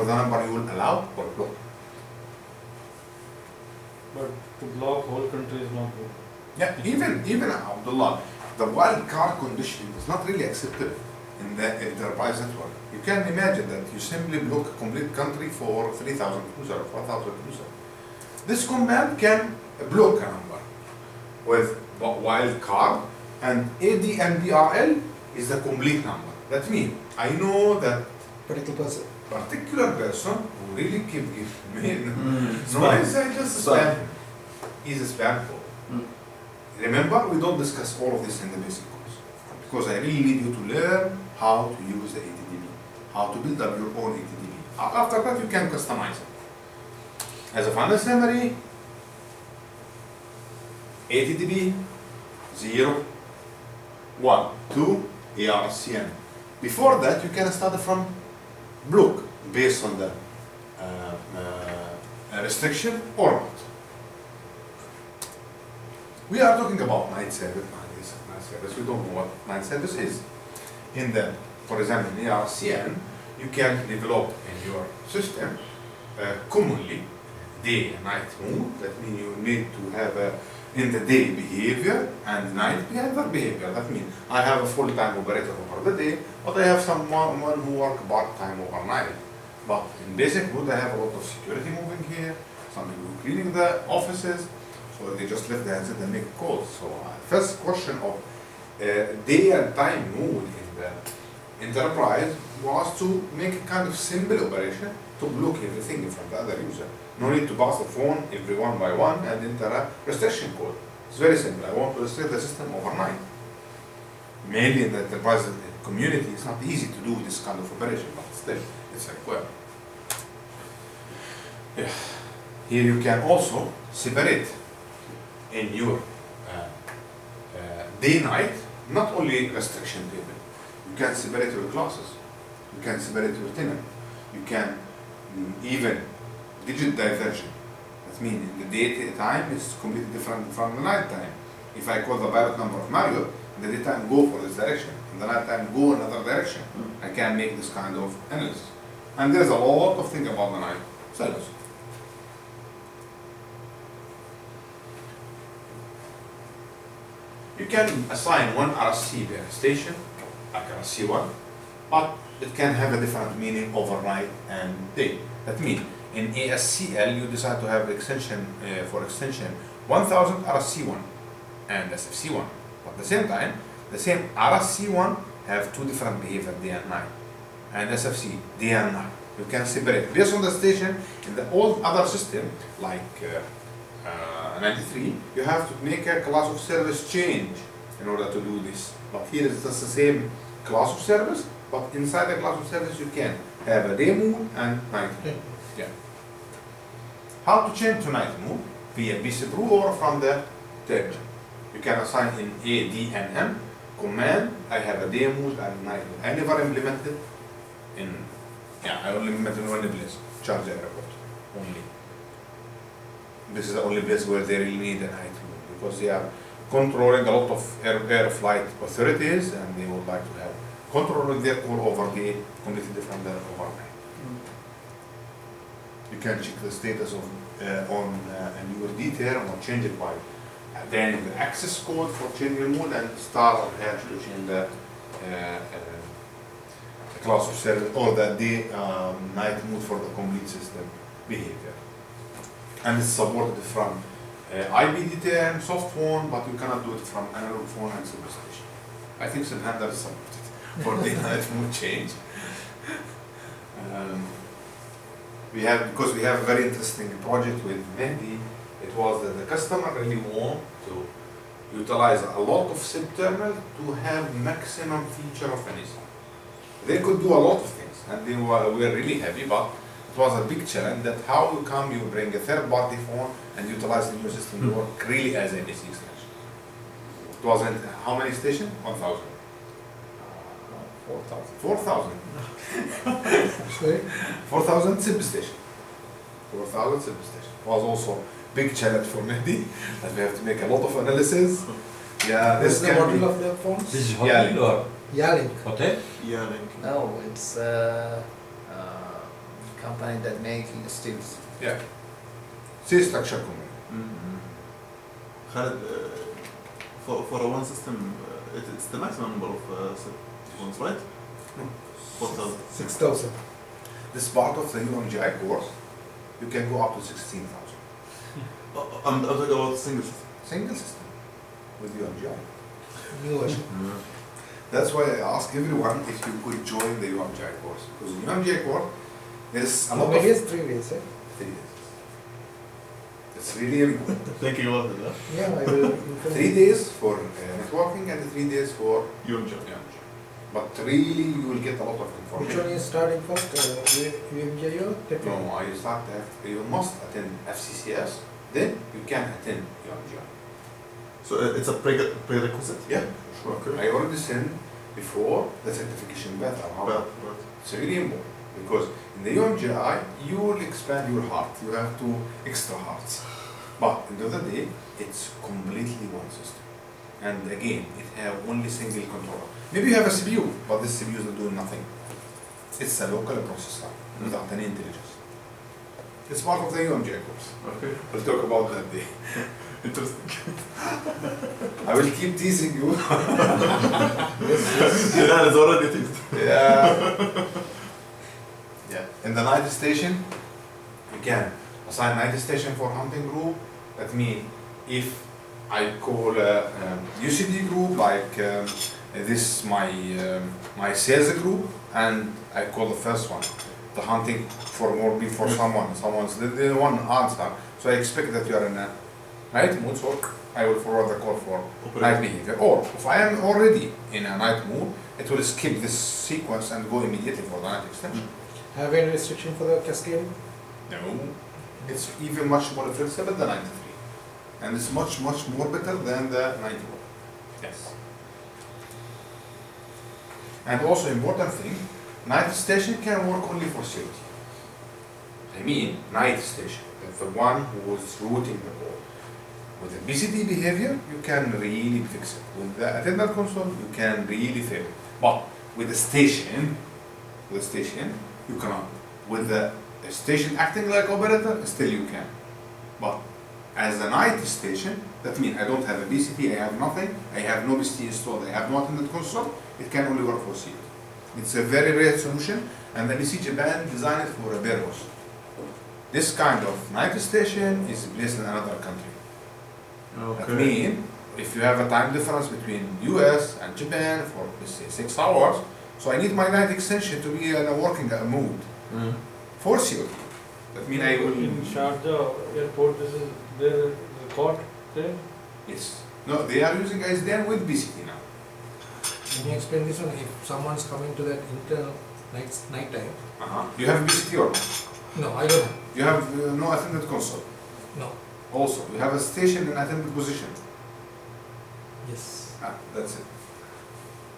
for the number you will allow or block. But to block whole country is not good. Yeah, even Abdullah, the wildcard condition is not really acceptable in the enterprise network. You can imagine that you simply block a complete country for 3,000 users or 4,000 users. This command can block a number with wildcard, and ADNBRL is the complete number. That means I know that particular person who really keep giving me noise, I just spam him. He's a spam call. Remember, we don't discuss all of this in the basic course because I really need you to learn how to use the ATDB, how to build up your own ATDB. After that, you can customize it. As a final summary, ATDB 0, 1, 2, ARCN. Before that, you can start from block based on the restriction or not. We are talking about night service. We don't know what night service is. In the, for example, in ARCN, you can develop in your system commonly day and night mode. That means you need to have in the day behavior and night behavior. That means I have a full-time operator over the day, but I have someone who works part-time overnight. But in basic mode, I have a lot of security moving here, some people cleaning the offices, so they just lift the handset and make calls. So first question of day and time mode in the enterprise was to make a kind of simple operation to block everything from the other user. No need to pass the phone every one by one and enter a restriction code. It's very simple. I want to restrict the system overnight. Mainly in the enterprise community, it's not easy to do this kind of operation, but still, it's a requirement. Yeah. Here you can also separate in your day-night, not only restriction table. You can separate your classes. You can separate your tenant. You can even digit diversion. That means in the daytime is completely different from the night time. If I call the pilot number of Mario, in the daytime go for this direction, in the night time go another direction. I can make this kind of analysis. And there's a lot of things about the night service. You can assign one RSC per station, like RSC1, but it can have a different meaning overnight and day. That means in ASCL you decide to have extension for extension 1000 RSC1 and SFC1. But at the same time, the same RSC1 have two different behavior, day and night, and SFC, day and night. You can separate based on the station. In the old other system, like 93, you have to make a class of service change in order to do this. But here it's just the same class of service, but inside the class of service you can have a day mode and night mode. Yeah. How to change to night mode? Via BCPRO or from the terminal. You can assign in ADNM command, I have a day mode and night mode. I never implemented in, I only implemented in one place, Charge Airport only. This is the only place where they really need a night mode because they are controlling a lot of air flight authorities and they would like to have control of their call over day completely different than overnight. You can check the status of on your detail or change it by then the access code for changing mode and star or hash to change the class of service or the day night mode for the complete system behavior. And it's supported from IPD10, soft phone, but you cannot do it from analog phone and SIM-station. I think SIM-handler is supported for day night mode change. Because we have a very interesting project with Mehdi. It was that the customer really want to utilize a lot of SIM terminal to have maximum feature of anything. They could do a lot of things, and we were really happy, but it was a big challenge that how you come, you bring a third-party phone and utilize the new system to work really as a basic station. It wasn't, how many stations? 1,000. 4,000. 4,000 SIM station. 4,000 SIM station. Was also big challenge for Mehdi, that we have to make a lot of analysis. Yeah, This this is the can model be. of the phones? This is Yeah. hotel or Yalink. hotel? Yeah, like No, it's company that making steels. Yeah. Steel structure company. Khaled, for a one system, it's the maximum number of ones, right? 4,000. 6,000. This part of the UMGI course, you can go up to 16,000. I'm talking about single system. Single system with UMGI. New version. That's why I ask everyone if you could join the UMGI course. Because the UMGI course is a How lot many of days? 3 days, eh? 3 days. It's really important. Thinking about it, huh? Yeah, I will inform 3 you. days for networking and 3 days for UMG. UMGI. But really you will get a lot of Which information. one is starting first? UMGI or TEPCO? No, you start you must attend FCCS, then you can attend UMGI. So it's a prerequisite? Yeah, sure. Okay. I already sent before the certification battle. But It's really important because in the UMGI you will expand your heart. You have 2 extra hearts. But at the end of the day, it's completely one system. And again, it have only single controller. Maybe you have a CPU, but this CPU is not doing nothing. It's a local processor without any intelligence. It's part of the UMGI course. okay, We'll talk about that day. interesting. I will keep teasing you. That is already teased. Yeah. Yeah. In the night station, you can assign night station for hunting group. That means if I call a UCD group like this my sales group, and I call the first one, the hunting for more before someone's the one answer. So I expect that you are in a night mood, so I will forward the call for night behavior. Or if I am already in a night mood, it will skip this sequence and go immediately for the night extension. Have any restriction for the cascade? No, it's even much more flexible than 93, and it's much more better than the 91. Yes. And also important thing, night station can work only for safety. I mean, night station, that's the one who is routing the ball. With the BCD behavior, you can really fix it. With the attendant console, you can really fail it. But with the station, you cannot. With the station acting like operator, still you can. But as a night station, that means I don't have a BCT, I have nothing, I have no BCT installed, I have no attendant console, it can only work for COT. It's a very rare solution, and the BC Japan designed it for a purpose. This kind of night station is placed in another country. That means if you have a time difference between US and Japan for let's say 6 hours, so I need my night extension to be in a working mood for COT. That means I will. In Sharjah airport, this is there the court there. Yes. No, they are using ISDN with BCT now. Can you explain this one? If someone's coming to that internal night time? You have BCT or not? No, I don't have. You have no attendant console. No. Also, you have a station in attendant position. Yes. That's it.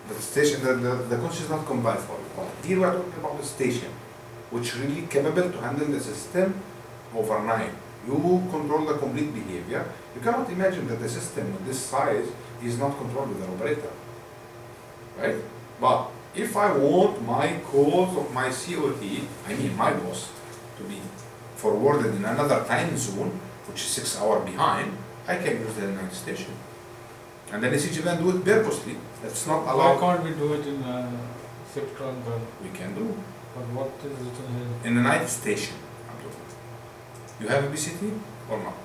The station, the console is not combined for you. Here we are talking about the station, which really capable to handle the system overnight. You control the complete behavior. You cannot imagine that the system with this size is not controlled with an operator, right? But if I want my calls of my COT, I mean my boss, to be forwarded in another time zone, which is 6 hours behind, I can use the night station. And then SC Japan do it purposely. That's not Why allowed. can't we do it in Siptron? We can do But what is written here? in the night station. I'm talking. You have a BCT or not?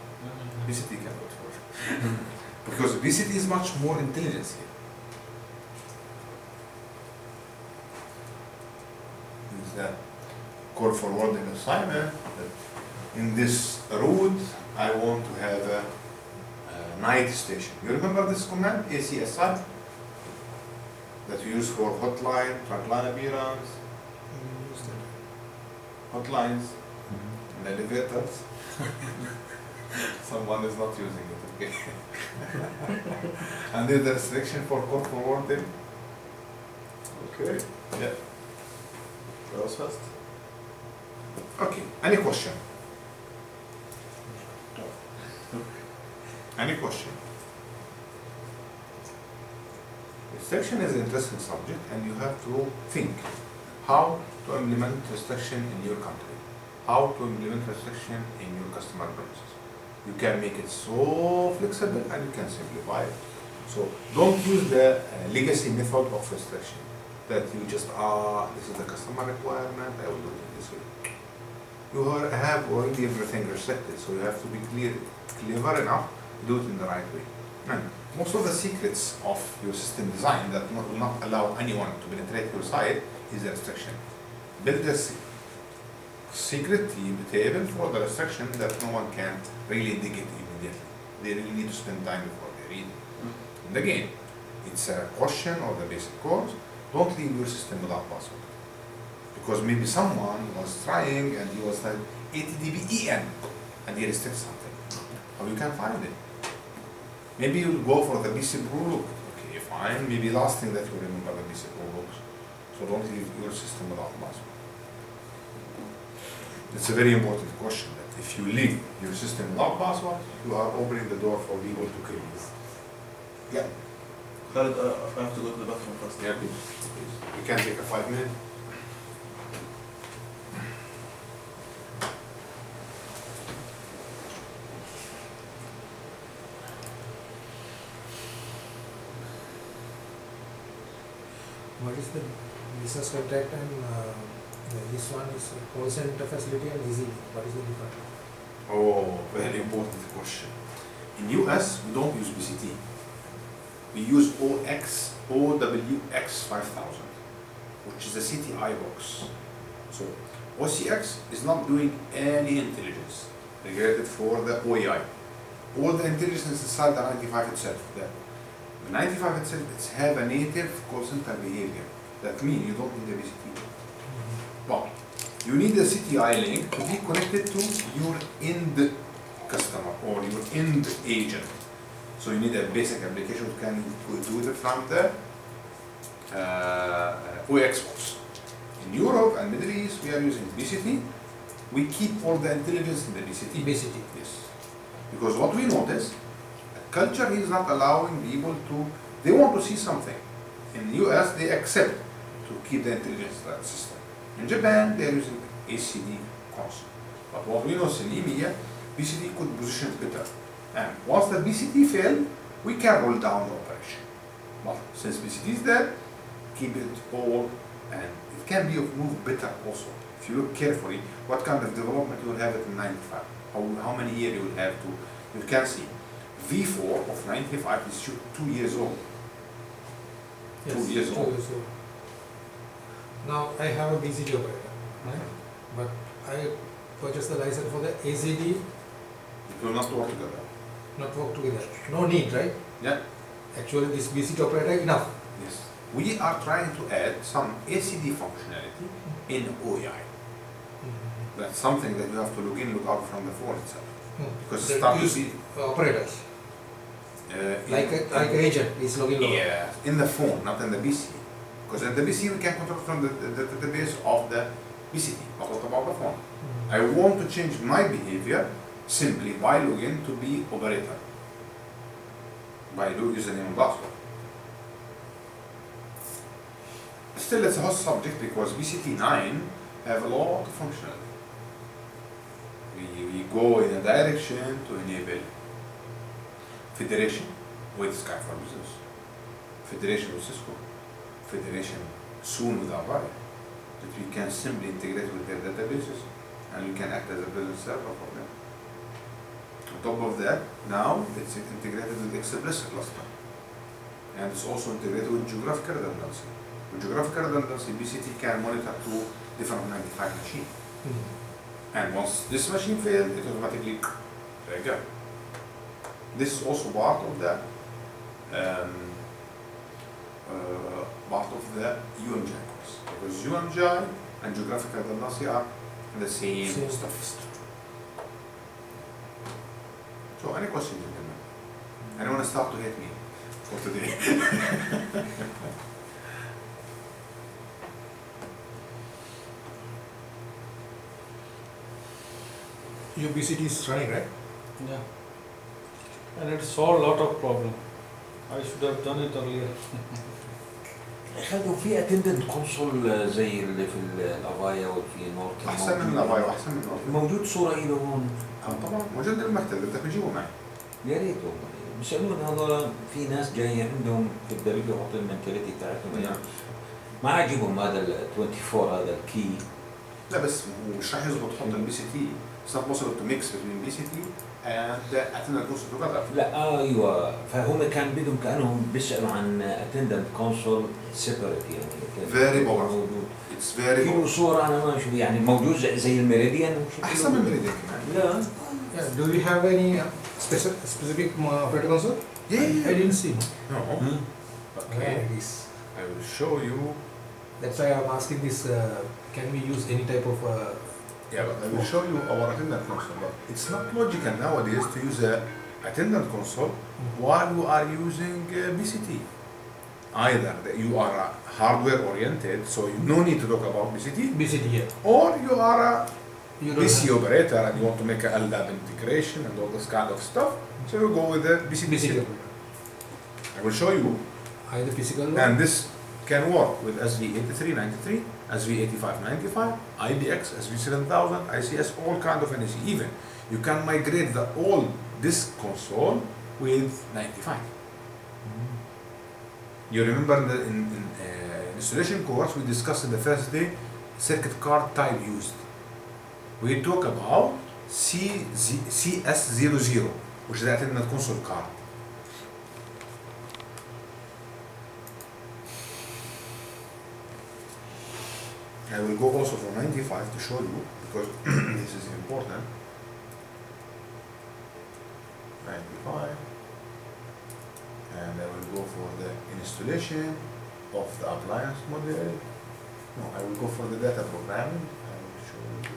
BCT can do it for you. Because BCT is much more intelligence here. Is that call forwarding assignment that in this route I want to have a night station. You remember this command, ACSI, that we use for hotline, trunkline appearance, hotlines, and elevators. Someone is not using it, okay? And there's the restriction for call forwarding. Okay. Yeah. That was fast. Okay, any question? Any question? Section is an interesting subject and you have to think how to implement restriction in your country, how to implement restriction in your customer premises. You can make it so flexible and you can simplify it. So don't use the legacy method of restriction that you just, this is the customer requirement, I will do it this way. You have already everything restricted, so you have to be clever enough to do it in the right way. And most of the secrets of your system design that will not allow anyone to penetrate your site is the restriction. Build a secret table for the restriction that no one can really dig it immediately. They really need to spend time before they read it. And again, it's a question or the basic course. Don't leave your system without password. Because maybe someone was trying and he was like 80dben and he restricts something. How you can find it? Maybe you'll go for the BC rule. Okay, fine. Maybe last thing that you remember the BC rules. So don't leave your system without password. It's a very important question that if you leave your system without password, you are opening the door for people to kill you. Yeah. Khalid, I have to go to the bathroom first. Yeah, please. You can take a 5 minute. What is the business contract and this one is call center facility and EZD? What is the difference? Oh, very important question. In US, we don't use BCT. We use OWX 5000, which is a CTI box. So OCX is not doing any intelligence regarded for the OEI. All the intelligence is inside the 95 itself. The 95 itself, it's have a native call center behavior. That means you don't need a BCT. But you need a CTI link to be connected to your end customer or your end agent. So you need a basic application that can do it from the OX box. In Europe and Middle East, we are using BCT. We keep all the intelligence in the BCT. BCT. Yes. Because what we notice, culture is not allowing people to, they want to see something. In the US, they accept to keep the intelligence system. In Japan, they are using ACD console. But what we know in EMEA, BCT could position it better. And once the BCT failed, we can roll down the operation. But since BCT is there, keep it all, and it can be moved better also. If you look carefully, what kind of development you will have it in 95, how many years you will have to, you can see. V4 of 95 is 2 years old. Yes, 2 years old. Now I have a BCT operator, right? But I purchased the license for the AZD, It will not work together. not work together. No need, right? Yeah. Actually, this BCT operator enough. Yes. We are trying to add some ACD functionality in OEI. That's something that you have to look out from the phone itself. Because That start to use see operators, in- like an agent is login log. Yeah, in the phone, not in the BC. Because in the BC we can control from the database of the BCT, not what about the phone. I want to change my behavior simply by login to be operator. By username and password. Still it's a hot subject because BCT9 have a lot of functionality. We go in a direction to enable federation with Skype for Business, federation with Cisco, federation soon with Avaya, that we can simply integrate with their databases and we can act as a business server for them. On top of that, now it's integrated with Express cluster and it's also integrated with geographical redundancy. With geographical redundancy, BCT can monitor two different 95 machines. And once this machine fails, it automatically trigger. This is also part of the UMGI course, because UMGI and geographical redundancy are the same Same. stuff. So, any questions, gentlemen? Anyone start to hate me for today? Your BCT is running, right? Yeah. And it solved a lot of problem. I should have done it earlier. خدوا في اتندنت كونسول زي اللي في الافايا وفي نورت احسن من الافاي واحسن من نورتن. موجود صورة له هون. طبعا موجود بالمكتب، بدك نجيبه معي. يا ريت والله بيسألون هذول في ناس جايين عندهم في الدرجة يحطوا المنتاليتي بتاعتهم يعني ما عاجبهم هذا ال 24 هذا الكي. لا بس هو مش راح يزبط تحط البي سي تي. It's not possible to mix between BCT and the attendant console together. لا ايوه فهم كان بدهم كانهم بيسالوا عن اتندنت كونسول سيبريت يعني Very powerful. موجود. It's very في له powerful. صورة أنا ما أشوف يعني موجود زي الميريديان أحسن من مريدين كمان. لا Yeah, do we have any specific operator console? Yeah. I didn't see. No. Okay. This. I will show you. That's why I'm asking this. Can we use any type of? Yeah, but I will show you our attendant console. But it's not logical nowadays to use a attendant console while you are using BCT. Either that you are hardware oriented, so you no need to talk about BCT, BCT here. or you are a You don't PC have operator and you want to make a LDAP integration and all this kind of stuff. So you go with the BCT. BCT. I will show you. Either physical one. And this can work with SV8393, SV8595, IBX, SV7000, ICS, all kind of NEC. Even you can migrate the all this console with 95. You remember in installation course we discussed in the first day circuit card type used. We talk about CS00, which is the attendant console card. I will go also for 95 to show you because this is important. 95, and I will go for the installation of the appliance model. No, I will go for the data programming. I will show you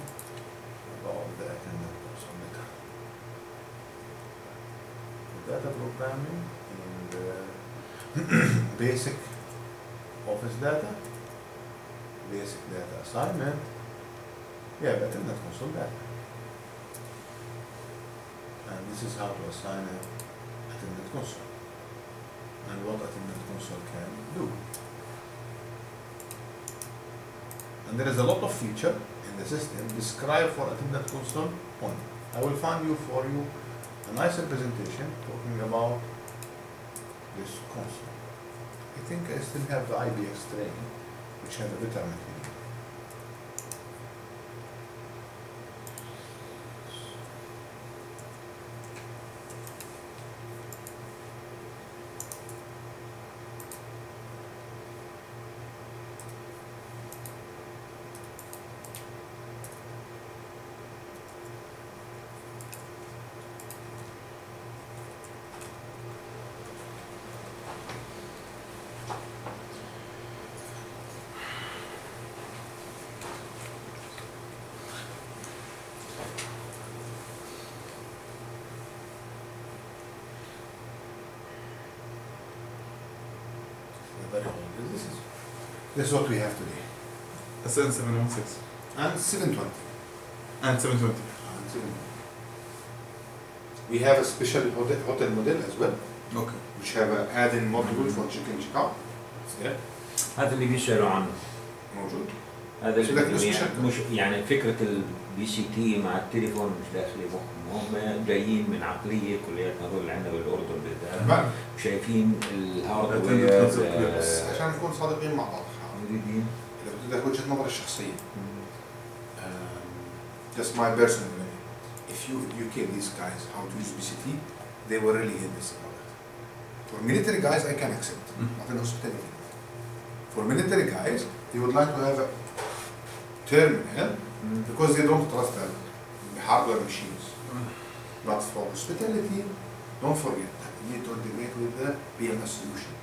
about the attendant console later. The data programming in the basic office data. Basic data assignment. Yeah, the attendant console data. And this is how to assign a attendant console. And what attendant console can do. And there is a lot of feature in the system described for attendant console only. I will find you for you a nicer presentation talking about this console. I think I still have the IBX training, which has a better material. Very old. This is what we have today. SN716 And 720. and 720. And 720. We have a special hotel model as well, Okay. which have an add-in module for check-in, check-out. It's there. هذا اللي بيسألوا عنه موجود. هذا بس بدك اللي نص يعني شركة. مش يعني فكرة البي سي تي مع التليفون مش داخلي مخهم هم جايين من عقلية كلياتنا هذول اللي عندنا بالأردن بالذات تمام. شايفين الهاردوير بس عشان نكون صادقين مع بعض. موجودين. إذا بدك وجهة نظري الشخصية. Just my personal opinion. If you educate these guys how to use BCT, they will really get this about it. For military guys, I can accept. Not in hospitality. For military guys, they would like to have a terminal because they don't trust the hardware machines. But for hospitality, don't forget that you need to integrate with the PMS solution.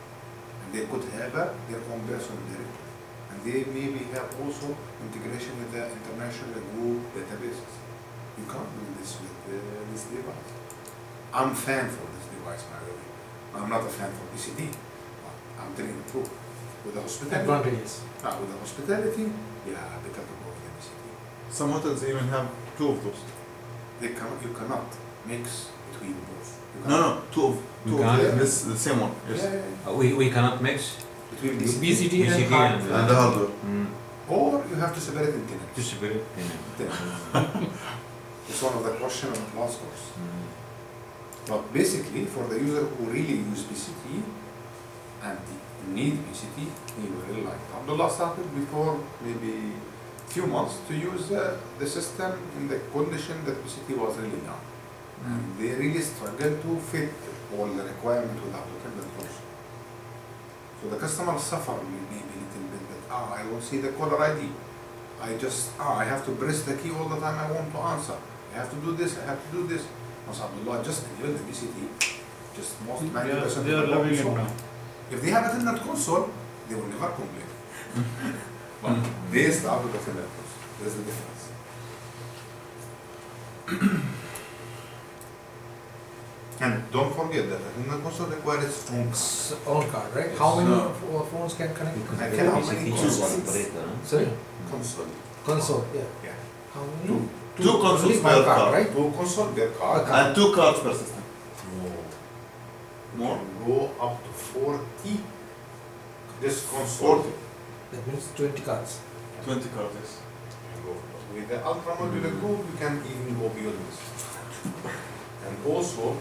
And they could have their own personal directory. And they maybe have also integration with the international group databases. You can't do this with this device. I'm fan for this device, by the way. I'm not a fan for PCT, but I'm telling the truth. With the hospitality, Advantages. with the hospitality, yeah, better to go with the PCT. Some hotels even have two of those. You cannot mix between both. You No, cannot. no, two We of can't? this, the same one. Yes. Yeah, yeah, yeah. We cannot mix. between BCT and BCT hardware. And the hardware. or you have to separate it in To separate. It's one of the questions on the last course. But basically, for the user who really use BCT and need BCT, he will, like Abdullah started before maybe few months to use the system in the condition that BCT was really young. And they really struggle to fit all the requirements without dependent function. So the customer suffer maybe a little bit that, I don't see the caller ID. I have to press the key all the time I want to answer. I have to do this, I have to do this. Once Abdullah just enable the BCT, just most 90% They of are the loving it problem now. solved. If they have a Attendant Console, they will never complain. But they start with the Attendant Console. There's the difference. And don't forget that Attendant Console requires phone card. It's own card, right? How many No. phones can connect? I can how many BCT consoles? operator, huh? Sorry? Console. Console, yeah. Yeah. How many? Two. Two consoles Only per one card. right? Two console, their card. Okay. And 2 cards per system. More? Go up to 40. This console. 40. That means 20 cards. 20 cards, yes. With the ultra modular group, you can even go beyond this. And also,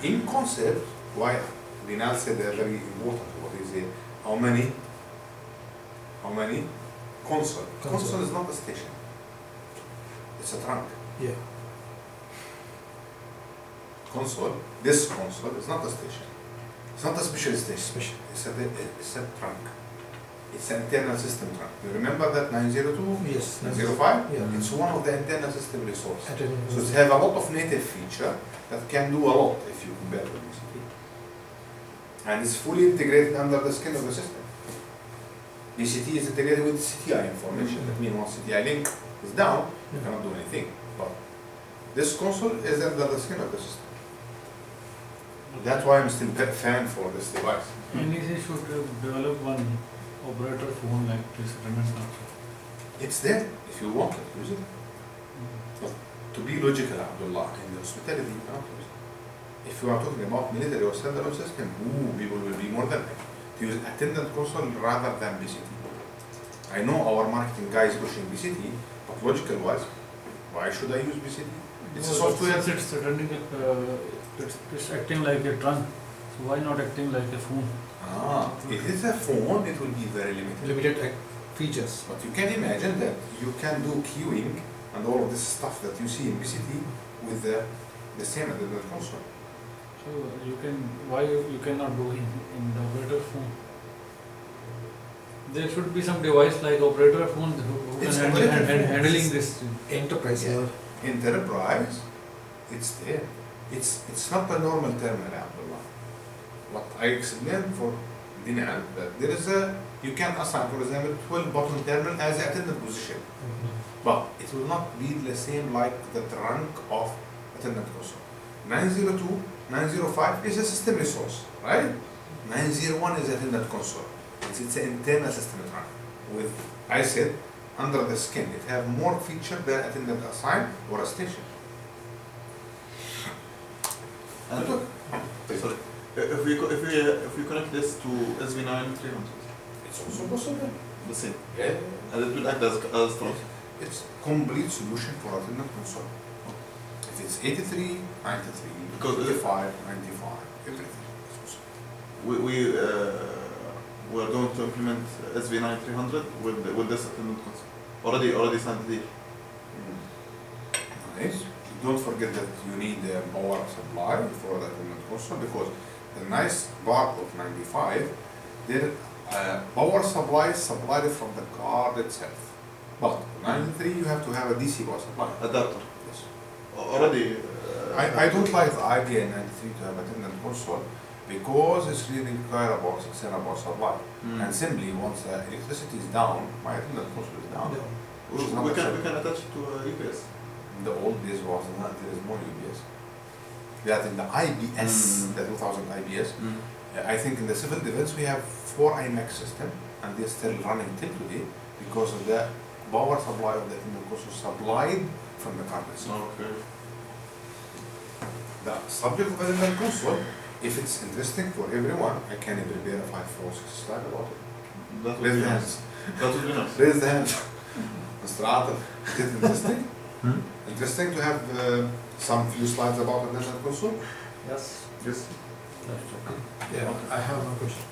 in concept, why Dinal said a very important word is how many console. Console is not a station. It's a trunk. Yeah. Console, this console is not a station. It's not a special station. Special. It's a trunk. It's an internal system trunk. You remember that 902? Yes. 905? Yeah. It's one of the internal system resources. Attending- So it have a lot of native feature that can do a lot if you compare with BCP. And it's fully integrated under the skin of the system. BCT is integrated with CTI information. That means once CTI link is down, you Yeah. cannot do anything. But this console is under the skin of the system. That's why I'm still a fan for this device. NEC should develop one operator phone like this Attendant Console. It's there if you want it, use it. To be logical, Abdullah, in the hospitality, you cannot use it. If you are talking about military or standalone system, people will be more than happy to use Attendant Console rather than BCT. I know our marketing guys pushing BCT, but logical wise, why should I use BCT? It's a software. Since it's attending, it's acting like a trunk, so why not acting like a phone? If it's a phone, it will be very limited. Limited features. But you can imagine that you can do queuing and all of this stuff that you see in BCT with the same Attendant Console. So why you cannot do in the operator phone? There should be some device like operator phone who It's can operator phone. handling this. Enterprise Yeah. level. Enterprise, it's there. It's not a normal terminal, Abdullah. What I explained for Dinal, that there is you can assign, for example, 12 button terminal as the attendant position. But it will not be the same like the trunk of Attendant Console. 902, 905 is a system resource, right? 901 is Attendant Console. It's an internal system trunk with, I said, under the skin. It have more feature than Attendant Assign or a station. And sorry, if we connect this to SV9 300, It's also possible. the same, Yeah. and it will act as trunk. It's complete solution for Attendant Console. If it's 83, 93, Because 85, 95, everything. is possible. We are going to implement SV9 300 with this attendant console. Already signed the deal. Nice. Don't forget that you need a power supply for the Attendant Console because the nice part of 95, their power supply is supplied from the card itself. But 93, you have to have a DC power supply. Adapter. Yes. Already. I don't like the idea in 93 to have Attendant Console because it's really require about 600 power supply. And simply once the electricity is down, my Attendant Console is down. Yeah. Which is not We can acceptable. attach it to UPS. In the old days was not, there is more UBS. That in the IBS, the 2000 IBS, I think in the civil defense we have 4 IMAX system and they're still running till today because of the power supply of the Attendant Console supplied from the card itself. Okay. The subject of Attendant Console if it's interesting for everyone, I can prepare a 5 or 6 slide about it. That would Raise be the nice. hands. That would be nice. Raise the hand. Mr. Atif, is it interesting? Hmm? Interesting to have some few slides about the Internet console? Yes. Yes. That's okay. Yeah, I have one question.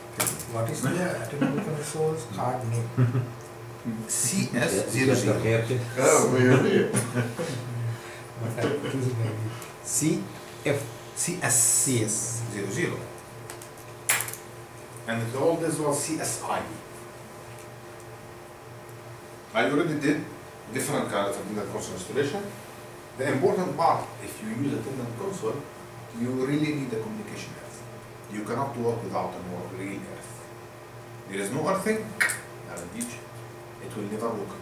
What is the Atomicon Console's card name? CS00. خير كده. Oh, really? But I'm choosing maybe CS. 00. And all this was CSI. I already did different kinds of Internet console installation. The important part, if you use a Internet console, you really need a communication earth. You cannot work without a more real earth. There is no earthing, beach. It will never work.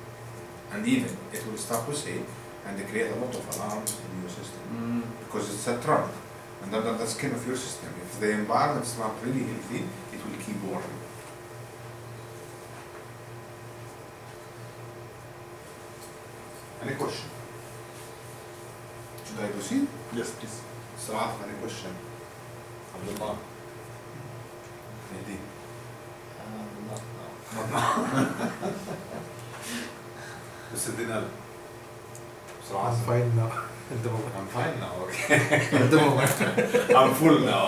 And even it will start to say and create a lot of alarms in your system. Because it's a trunk. And under the skin of your system, if the environment is not really healthy, it will keep boring. Any question? Should I proceed? Yes, please. Saad, any question? Abdullah? Mehdi? Not now. Mr. Dinal? I'm fine now. At the moment. I'm fine now, okay. At the moment. I'm full now.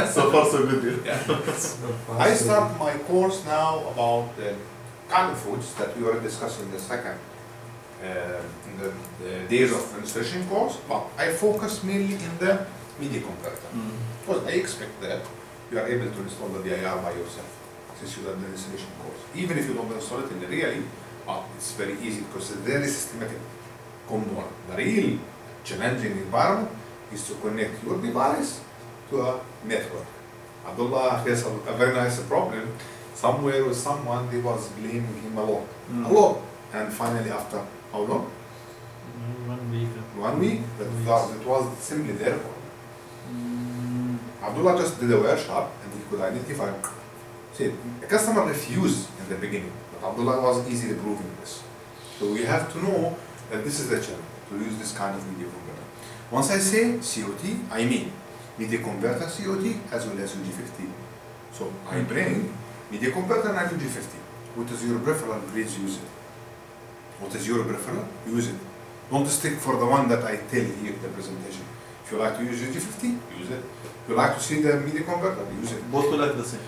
So far, so good. Yeah. So far, I so start my course now about the kind of foods that we were discussing in the second, in the days of installation course, but I focus mainly in the media converter. Because I expect that you are able to install the DIR by yourself, since you done the installation course. Even if you don't install it in the really, it's very easy because it's very systematic component. The real challenging environment is to connect your device to a network. Abdullah has a very nice problem. Somewhere with someone, they was blaming him a lot. A lot. And finally after how long? 1 week. 1 week? It was simply their problem. Abdullah just did a workshop and he could identify. See, a customer refused in the beginning, but Abdullah was easily proving this. So we have to know that this is the challenge, to use this kind of media converter. Once I say COT, I mean media converter COT as well as UG50. So I bring media converter and UG50. What is your preference? Please use it. What is your preference? Use it. Don't stick for the one that I tell here in the presentation. If you like to use UG50, use it. If you like to see the media converter, use it. Both will act the same.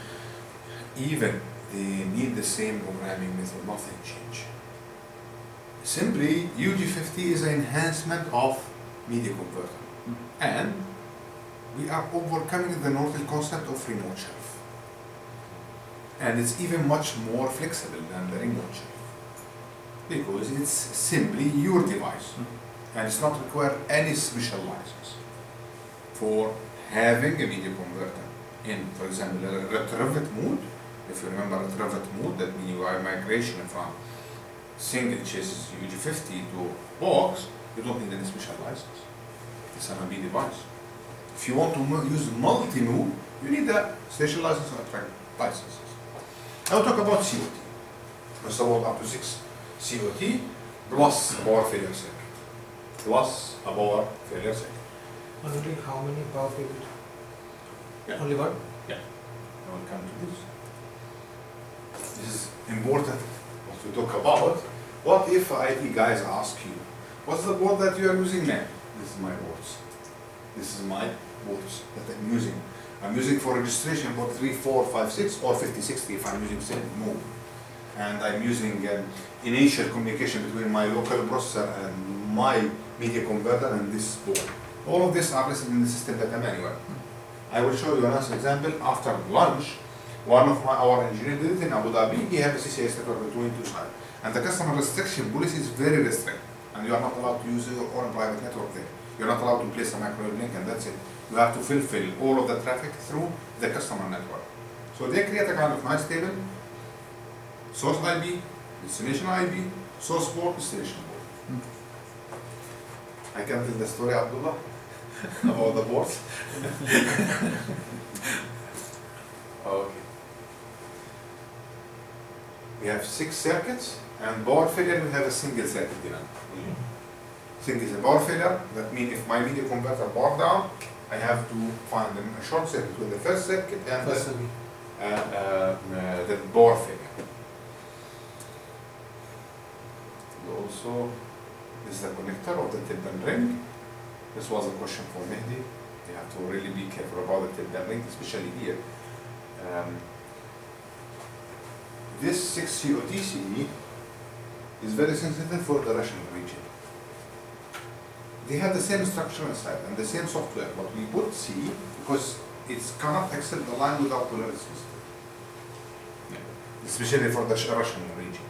Even they need the same programming method, nothing change. Simply, UG50 is an enhancement of media converter. And we are overcoming the normal concept of remote shelf. And it's even much more flexible than the remote shelf. Because it's simply your device. And it's not require any special license for having a media converter in, for example, a retrofit mode. If you remember retrofit mode, that means you are migration from single chassis UG50 to box, you don't need any special license. It's an MB device. If you want to use multi-move, you need a station license and track licenses. I'll talk about COT. First of all, up to 6 COT plus a power failure circuit. Plus a power failure circuit. Only how many power failure? Yeah. Only one? I will come to this. This is important what we talk about. What if IT guys ask you, what's the board that you are using now? This is my boards. This is my boards that I'm using. I'm using for registration board 3, 4, 5, 6 or 5060 if I'm using same mode. And I'm using initial communication between my local processor and my media converter and this board. All of this are listed in the system data manual. I will show you another example after lunch. One of our engineers did it in Abu Dhabi. He has a CCS network between two sides. And the customer restriction policy is very restricted. And you are not allowed to use your own private network there. You're not allowed to place a microwave link and that's it. You have to fulfill all of the traffic through the customer network. So they create a kind of nice table. Source IP, destination IP, source port, destination port. I can tell the story, Abdullah, about the boards. Okay. We have 6 circuits, and power failure we have a single circuit. Single power failure, that means if my media converter power down, I have to find a short circuit between the first circuit and First the, circuit. the bore figure. Also, this is the connector of the tip and ring. This was a question for Mehdi. You have to really be careful about the tip and ring, especially here. This 6C OTC is very sensitive for the Russian region. They have the same structure inside and the same software, but we put C because it cannot accept the line without polarity system, especially for the Russian region.